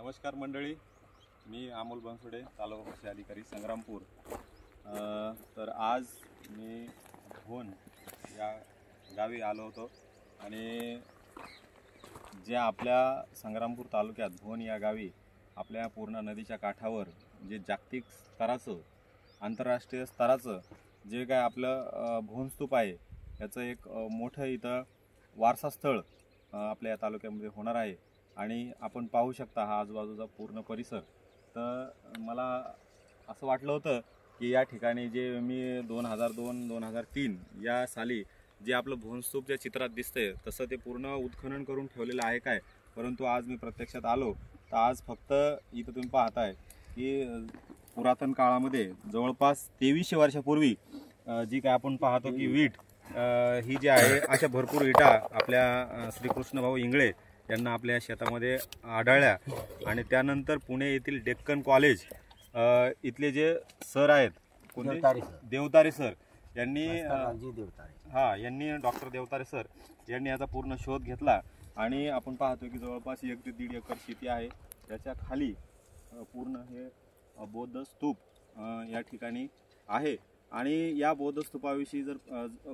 नमस्कार मंडळी, मी अमोल बनसोडे, तालुका कृषी अधिकारी संग्रामपूर। तर आज मी भोन या गावी आलो होतो आणि जे आपल्या संग्रामपूर तालुक्यात भोन या गावी आपल्या पूर्णा नदीच्या काठावर जे जागतिक स्तराचं आंतरराष्ट्रीय स्तराचं जे काय आपलं भोन स्तूप आहे याचं एक मोठं इथं वारसास्थळ आपल्या तालुक्यामध्ये होणार आहे। आणि आपण पाहू शकता हा आजूबाजूचा पूर्ण परिसर। तर मला असं वाटलं होतं की या ठिकाणी जे मी 2002-2003 या साली जे आपलं भोन स्तूप ज्या चित्रात दिसतंय तसं ते पूर्ण उत्खनन करून ठेवलेलं आहे काय, परंतु आज मी प्रत्यक्षात आलो तर आज फक्त इथं तुम्ही पाहताय की पुरातन काळामध्ये जवळपास 2300 वर्षापूर्वी जी काय आपण पाहतो की वीट ही जी आहे अशा भरपूर विटा आपल्या श्रीकृष्ण भाऊ इंगळे यांना आपल्या शेतामध्ये आढळल्या। आणि त्यानंतर पुणे येथील डेक्कन कॉलेज इथले जे सर आहेत देवतारे सर यांनी यांनी डॉक्टर देवतारे सर यांनी याचा पूर्ण शोध घेतला आणि आपण पाहतो की जवळपास 1 ते 1.5 एकर शेती आहे। त्याच्या खाली पूर्ण हे बौद्ध स्तूप या ठिकाणी आहे। आणि या बौद्ध स्तूपाविषयी जर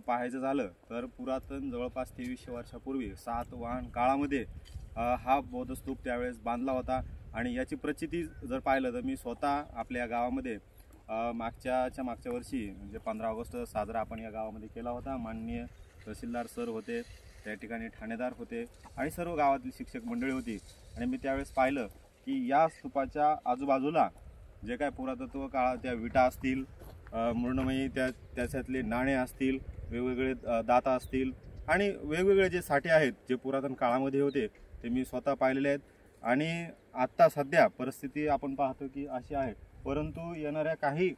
पाहायचं झालं तर पुरातन जवळपास 2300 वर्षापूर्वी सातवाहन काळामध्ये हा बौद्ध स्तूप त्यावेळेस बांधला होता। आणि याची प्रचिती जर पाहिलं तर मी स्वतः आपल्या गावामध्ये मागच्या वर्षी म्हणजे 15 ऑगस्ट साजरा आपण या गावामध्ये केला होता। माननीय तहसीलदार सर होते, त्या ठिकाणी ठाणेदार होते आणि सर्व गावातील शिक्षक मंडळी होती। आणि मी त्यावेळेस पाहिलं की या स्तूपाच्या आजूबाजूला जे काय पुरातत्व काळात त्या विटा असतील, मृण्मयी त्याच्यातले नाणे असतील, वेगवेगळे दाता असतील आणि वेगवेगळे जे साठे आहेत जे पुरातन काळामध्ये होते ते मी स्वतः पाहिलेले आहेत। आणि आत्ता सध्या परिस्थिती आपण पाहतो की अशी आहे, परंतु येणाऱ्या काही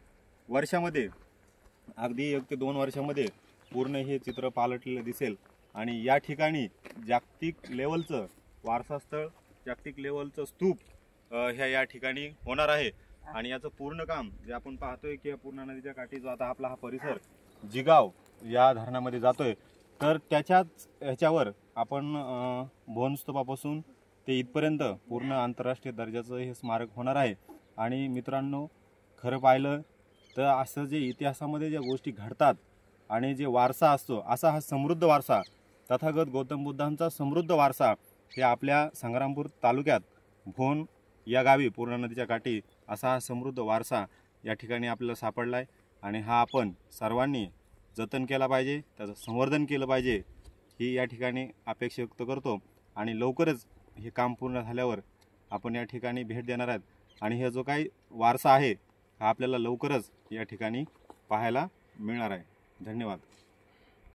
वर्षामध्ये अगदी 1 ते 2 वर्षामध्ये पूर्ण हे चित्र पालटलेलं दिसेल। आणि या ठिकाणी जागतिक लेवलचं वारसास्थळ, जागतिक लेवलचं स्तूप या ठिकाणी होणार आहे। आणि याचं पूर्ण काम जे आपण पाहतोय की पूर्णा नदीच्या काठी जो आता आपला हा परिसर जिगाव या धरणामध्ये जातोय तर त्याच्याच ह्याच्यावर आपण भोन स्तूपापासून ते इथपर्यंत पूर्ण आंतरराष्ट्रीय दर्जाचं हे स्मारक होणार आहे। आणि मित्रांनो, खरं पाहिलं तर असं जे इतिहासामध्ये ज्या गोष्टी घडतात आणि जे वारसा असतो असा हा समृद्ध वारसा, तथागत गौतम बुद्धांचा समृद्ध वारसा हे आपल्या संग्रामपूर तालुक्यात भोन या गावी पूर्णा नदीच्या काठी असा हा समृद्ध वारसा या ठिकाणी आपल्याला सापडला आहे। आणि हा आपण सर्वांनी जतन केला पाहिजे, त्याचं संवर्धन केलं पाहिजे ही या ठिकाणी अपेक्षा व्यक्त करतो। आणि लवकरच हे काम पूर्ण झाल्यावर आपण या ठिकाणी भेट देणार आहेत आणि हा जो काही वारसा आहे हा आपल्याला लवकरच या ठिकाणी पाहायला मिळणार आहे। धन्यवाद।